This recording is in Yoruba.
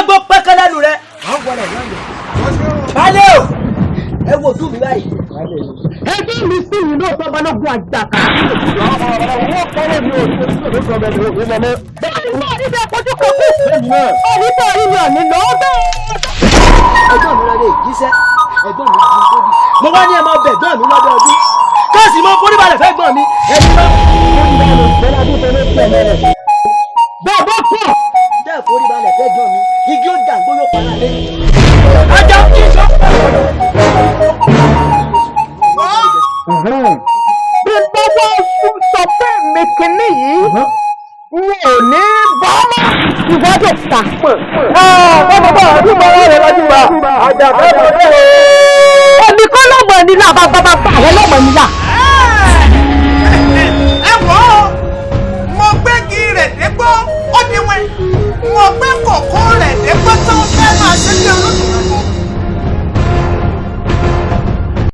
gbọ́ pẹ́kẹ́ lẹ́nu rẹ̀ àwọn wọlé lọ́nà. balẹ̀ o ẹ wo ojú mi báyìí. ẹbí mi sí mi náà tó balógun àjàkà. wọ́n kọ́lé mi ò tó sí òṣèlú ọ̀bẹ mi ò ní lọ́mọ. bẹ́ẹ̀ni náà ní bẹ́ẹ̀ kojú kan kú. òní tó rí mi ò ní lọ bẹ́ẹ̀. ẹgbọ́n mi lọ́dẹ ìjíṣẹ́ ẹgbọ́n mi jí tóbi. mo wá ní ẹ máa bẹ̀ gbọ́n mi lọ́dẹ ọdún. káàsì mọ́ foríbalẹ̀ fẹ́ gbọ́n mi. ẹni máa bẹ́ẹ̀ bá pọ̀. bẹ́ẹ̀ foríbalẹ̀ fẹ́ gbọ́n mi igi ó dàgbó yóò padà lé. ajá kì í sọ. bí gbogbo sọ pé mi kìíní yìí n ò ní bá ìwádìí ta. bàbá ọdún bá wà lọ́dún wa. àjàkẹ́ bọ̀ dé o. èmi kọ́ lọ́mọ nílà bàbá rẹ lọ́mọ nílà.